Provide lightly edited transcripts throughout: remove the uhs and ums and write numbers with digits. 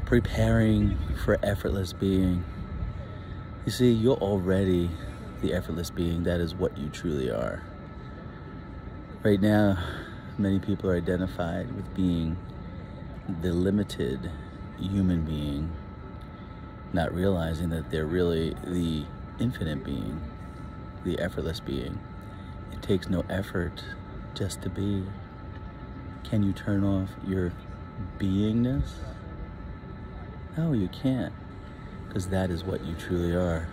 preparing for effortless being. You see, you're already the effortless being. That is what you truly are. Right now, many people are identified with being the limited human being, not realizing that they're really the infinite being, the effortless being. It takes no effort just to be. Can you turn off your beingness? No, you can't, because that is what you truly are.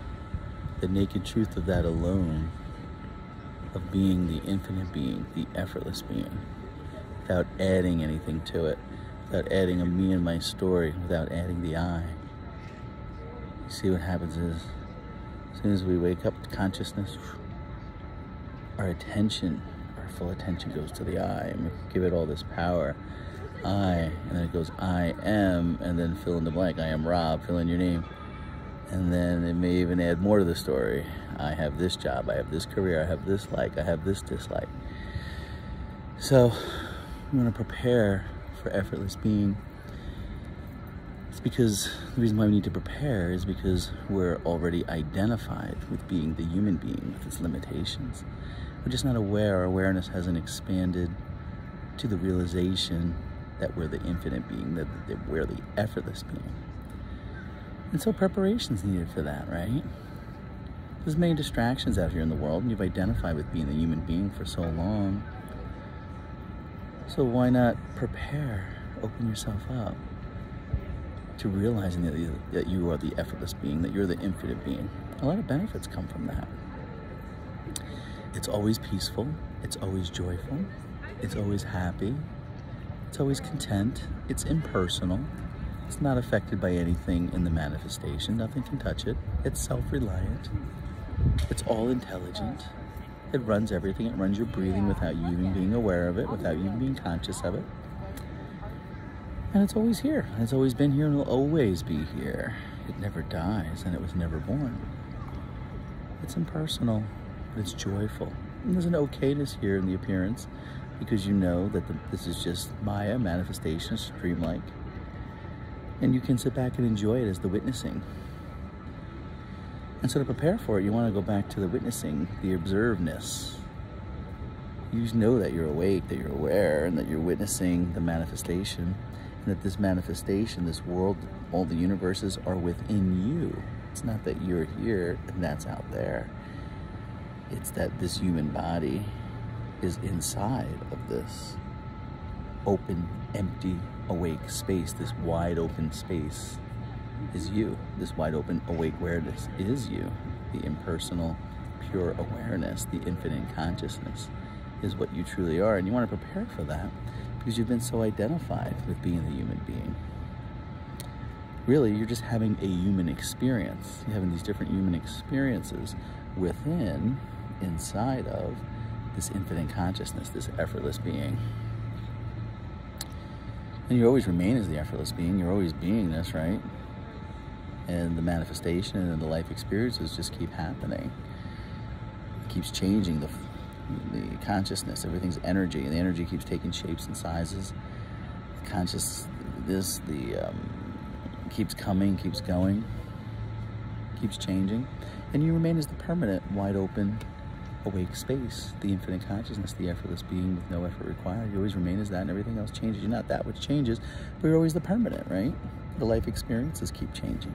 The naked truth of that alone, of being the infinite being, the effortless being, without adding anything to it, without adding a me and my story, without adding the I. You see, what happens is, as soon as we wake up to consciousness, our attention, our full attention goes to the I, and we give it all this power. I, and then it goes I am, and then fill in the blank. I am Rob, fill in your name. And then it may even add more to the story. I have this job, I have this career, I have this like, I have this dislike. So we want to prepare for effortless being. It's because the reason why we need to prepare is because we're already identified with being the human being with its limitations. We're just not aware. Our awareness hasn't expanded to the realization that we're the infinite being, that we're the effortless being. And so preparation's needed for that, right? There's many distractions out here in the world, and you've identified with being the human being for so long. So why not prepare, open yourself up to realizing that you are the effortless being, that you're the infinite being. A lot of benefits come from that. It's always peaceful, it's always joyful, it's always happy, it's always content, it's impersonal, it's not affected by anything in the manifestation, nothing can touch it, it's self-reliant, it's all intelligent, it runs everything, it runs your breathing without you even being aware of it, without you even being conscious of it. And it's always here, it's always been here, and will always be here. It never dies, and it was never born. It's impersonal, but it's joyful. And there's an okayness here in the appearance, because you know that this is just Maya, manifestation, streamlike. And you can sit back and enjoy it as the witnessing. And so to prepare for it, you want to go back to the witnessing, the observedness. You just know that you're awake, that you're aware, and that you're witnessing the manifestation, and that this manifestation, this world, all the universes are within you. It's not that you're here and that's out there. It's that this human body is inside of this open, empty, awake space. This wide open space is you. This wide open, awake awareness is you. The impersonal, pure awareness, the infinite consciousness is what you truly are. And you want to prepare for that because you've been so identified with being the human being. Really, you're just having a human experience. You're having these different human experiences within, inside of this infinite consciousness, this effortless being. And you always remain as the effortless being. You're always beingness, right? And the manifestation and the life experiences just keep happening. It keeps changing the consciousness. Everything's energy, and the energy keeps taking shapes and sizes. The consciousness, keeps coming, keeps going, keeps changing. And you remain as the permanent, wide open, awake space, the infinite consciousness, the effortless being with no effort required. You always remain as that, and everything else changes. You're not that which changes, but you're always the permanent, right? The life experiences keep changing.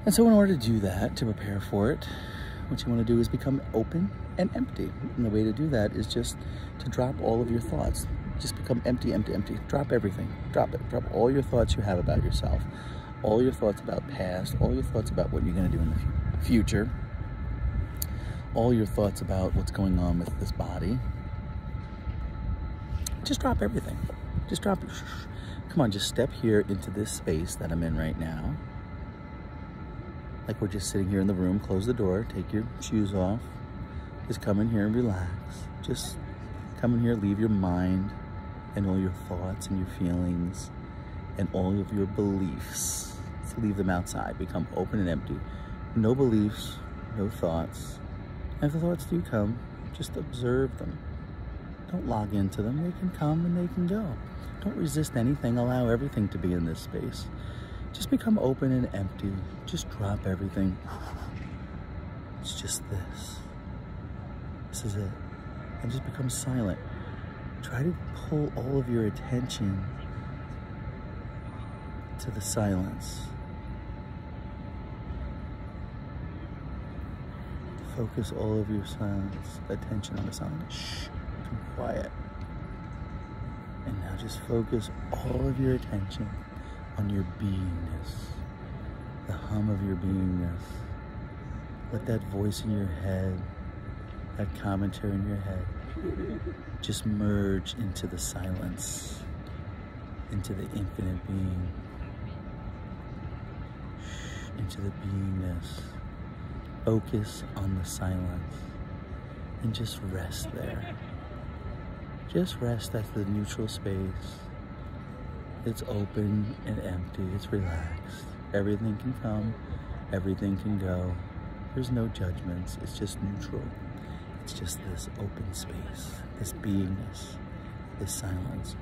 And so in order to do that, to prepare for it, what you want to do is become open and empty. And the way to do that is just to drop all of your thoughts. Just become empty, empty, empty. Drop everything. Drop it. Drop all your thoughts you have about yourself. All your thoughts about past. All your thoughts about what you're going to do in the future. All your thoughts about what's going on with this body. Just drop everything. Just drop it. Come on, just step here into this space that I'm in right now. Like we're just sitting here in the room. Close the door. Take your shoes off. Just come in here and relax. Just come in here, leave your mind and all your thoughts and your feelings and all of your beliefs. Just leave them outside. Become open and empty. No beliefs, no thoughts. And if the thoughts do come, just observe them. Don't log into them. They can come and they can go. Don't resist anything. Allow everything to be in this space. Just become open and empty. Just drop everything. It's just this. This is it. And just become silent. Try to pull all of your attention to the silence. Focus all of your attention on the silence. Shh, become quiet. And now just focus all of your attention on your beingness, the hum of your beingness. Let that voice in your head, that commentary in your head, just merge into the silence, into the infinite being, into the beingness. Focus on the silence and just rest there. Just rest at the neutral space. It's open and empty, it's relaxed. Everything can come, everything can go. There's no judgments, it's just neutral. It's just this open space, this beingness, this silence.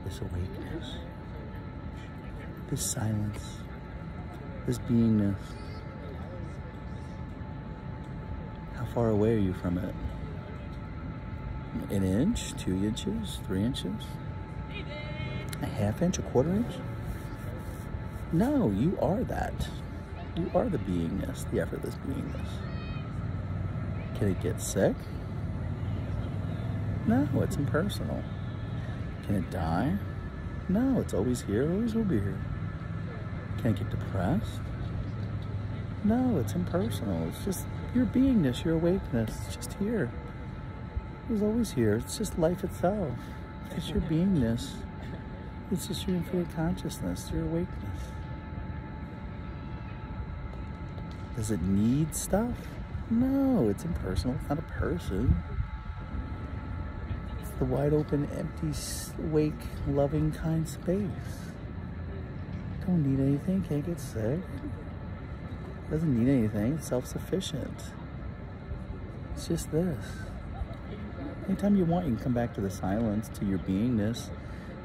This awakeness, this silence, this beingness. How far away are you from it? An inch, 2 inches, 3 inches? A half inch, a quarter inch? No, you are that. You are the beingness, the effortless beingness. Can it get sick? No, it's impersonal. Can it die? No, it's always here, always will be here. Can it get depressed? No, it's impersonal. It's just your beingness, your awakeness. It's just here. It's always here. It's just life itself. It's just your beingness. It's just your infinite consciousness, your awakeness. Does it need stuff? No, it's impersonal. It's not a person. It's the wide open, empty, awake, loving, kind space. Don't need anything, can't get sick. Doesn't need anything, it's self-sufficient. It's just this. Anytime you want, you can come back to the silence, to your beingness.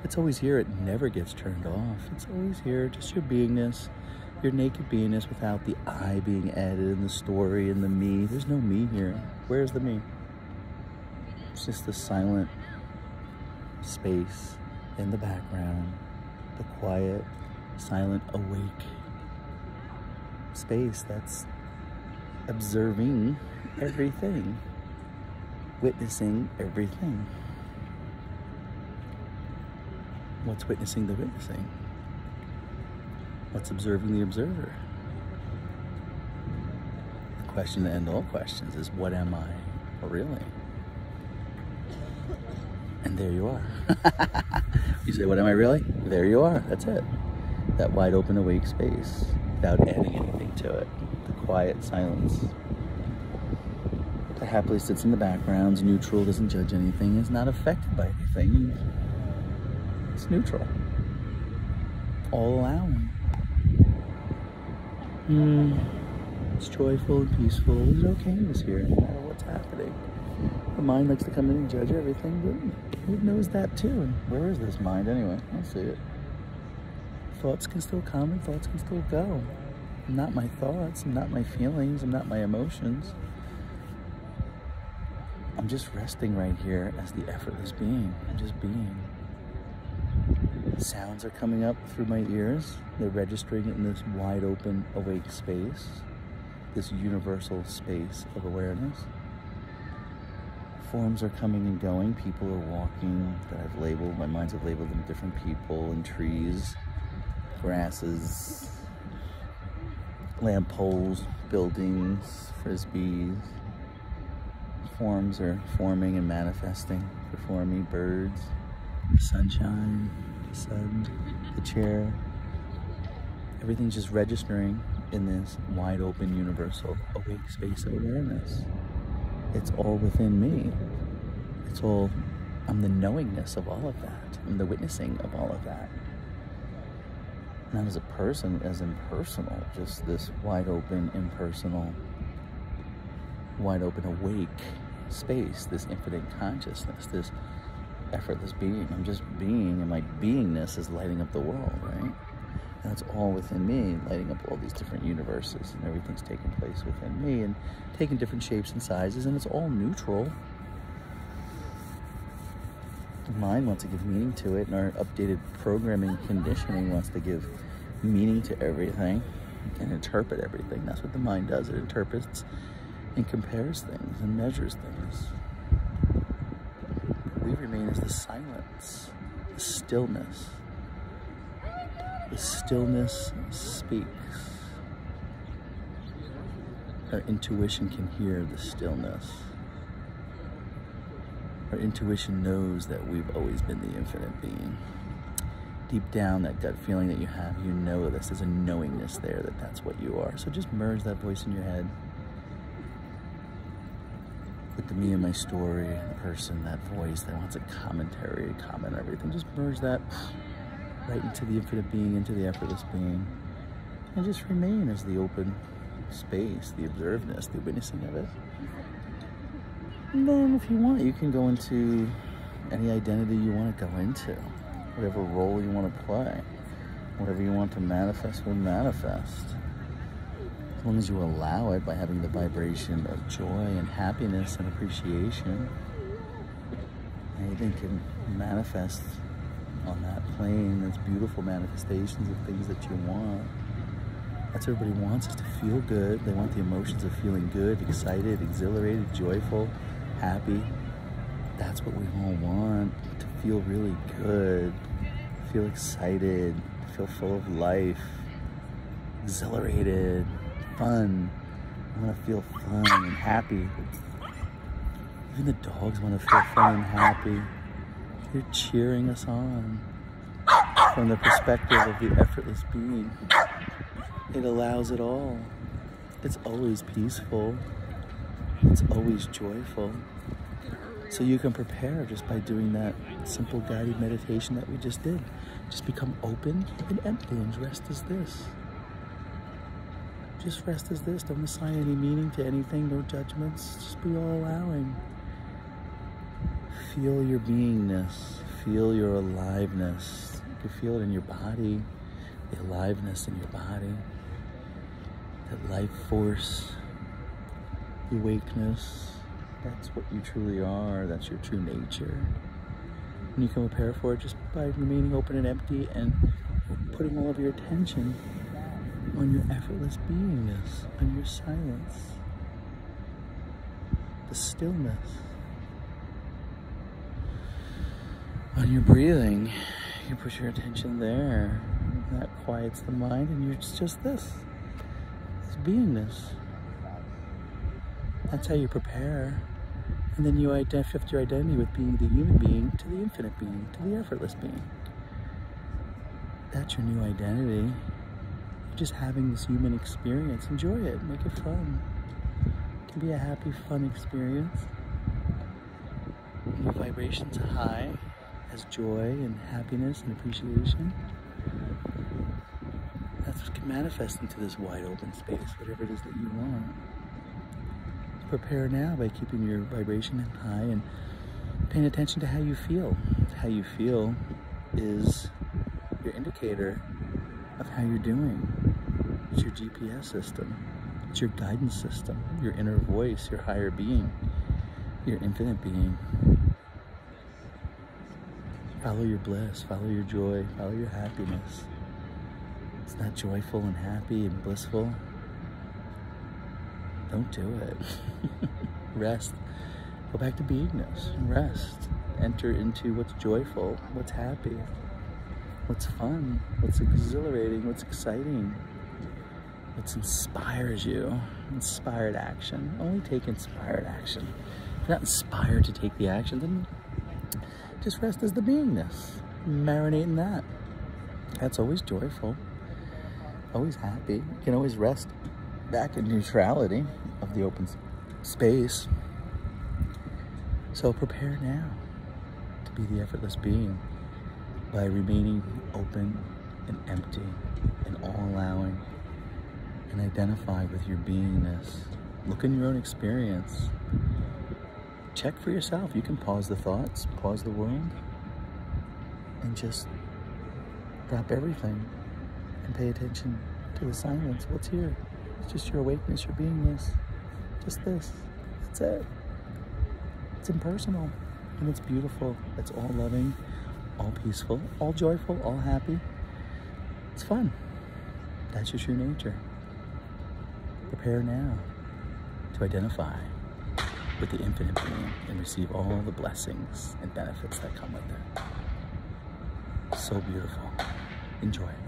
It's always here, it never gets turned off. It's always here, just your beingness, your naked beingness without the I being added in the story and the me. There's no me here. Where's the me? It's just the silent space in the background, the quiet, silent, awake space that's observing everything, witnessing everything. What's witnessing the witnessing? What's observing the observer? The question to end all questions is, what am I really? And there you are. You say, what am I really? There you are, that's it. That wide open awake space without adding anything to it. The quiet silence that happily sits in the background, neutral, doesn't judge anything, is not affected by anything. It's neutral. All allowing. It's joyful and peaceful. There's no okayness here, no matter what's happening. The mind likes to come in and judge everything, but it knows that too. And where is this mind anyway? I don't see it. Thoughts can still come and thoughts can still go. I'm not my thoughts, I'm not my feelings, I'm not my emotions. I'm just resting right here as the effortless being. I'm just being. Sounds are coming up through my ears. They're registering in this wide open, awake space, this universal space of awareness. Forms are coming and going. People are walking that I've labeled. My minds have labeled them different people and trees, grasses, lamp poles, buildings, frisbees. Forms are forming and manifesting before me. Birds, the sunshine, the sun, the chair. Everything's just registering in this wide open, universal, awake space of awareness. It's all within me. It's all, I'm the knowingness of all of that. I'm the witnessing of all of that. Not as a person, as impersonal, just this wide open, impersonal, wide open, awake space, this infinite consciousness, this effortless being. I'm just being, and my beingness is lighting up the world, right? And it's all within me, lighting up all these different universes, and everything's taking place within me and taking different shapes and sizes, and it's all neutral. The mind wants to give meaning to it, and our updated programming conditioning wants to give meaning to everything and interpret everything. That's what the mind does. It interprets and compares things and measures things. We remain as the silence, the stillness. The stillness speaks. Our intuition can hear the stillness. Our intuition knows that we've always been the infinite being. Deep down, that gut feeling that you have, you know this. There's a knowingness there that that's what you are. So just merge that voice in your head with the me and my story, the person, that voice that wants a commentary, a comment, everything. Just merge that right into the infinite being, into the effortless being, and just remain as the open space, the observedness, the witnessing of it. And then if you want, you can go into any identity you want to go into, whatever role you want to play, whatever you want to manifest will manifest. As long as you allow it by having the vibration of joy and happiness and appreciation, anything can manifest on that plane. There's beautiful manifestations of things that you want. That's what everybody wants, is to feel good. They want the emotions of feeling good, excited, exhilarated, joyful, happy. That's what we all want, to feel really good, feel excited, feel full of life, exhilarated, fun. I want to feel fun and happy. Even the dogs want to feel fun and happy. They're cheering us on from the perspective of the effortless being. It allows it all. It's always peaceful. It's always joyful. So you can prepare just by doing that simple guided meditation that we just did. Just become open and empty and rest as this. Just rest as this. Don't assign any meaning to anything, no judgments. Just be all allowing. Feel your beingness. Feel your aliveness. You can feel it in your body, the aliveness in your body, that life force, the awakeness. That's what you truly are. That's your true nature. And you can prepare for it just by remaining open and empty and putting all of your attention on your effortless beingness, on your silence, the stillness, on your breathing. You put your attention there. That quiets the mind, and you're just this beingness. That's how you prepare. And then you shift your identity with being the human being to the infinite being, to the effortless being. That's your new identity. You're just having this human experience. Enjoy it. Make it fun. It can be a happy, fun experience. Your vibrations are high, as joy and happiness and appreciation. That's what can manifest into this wide open space, whatever it is that you want. Prepare now by keeping your vibration high and paying attention to how you feel. How you feel is your indicator of how you're doing. It's your GPS system. It's your guidance system, your inner voice, your higher being, your infinite being. Follow your bliss, follow your joy, follow your happiness. It's not joyful and happy and blissful. Don't do it. Rest. Go back to beingness. Rest. Enter into what's joyful, what's happy, what's fun, what's exhilarating, what's exciting, what inspires you. Inspired action. Only take inspired action. If you're not inspired to take the action, then just rest as the beingness. Marinate in that. That's always joyful, always happy. You can always rest back in neutrality of the open space. So prepare now to be the effortless being by remaining open and empty and all allowing, and identify with your beingness. Look in your own experience. check for yourself. You can pause the thoughts, pause the world, and just drop everything and pay attention to the silence. What's here? It's just your awakeness, your beingness. Just this. That's it. It's impersonal, and it's beautiful. It's all loving, all peaceful, all joyful, all happy. It's fun. That's your true nature. Prepare now to identify with the infinite being and receive all the blessings and benefits that come with it. So beautiful. Enjoy.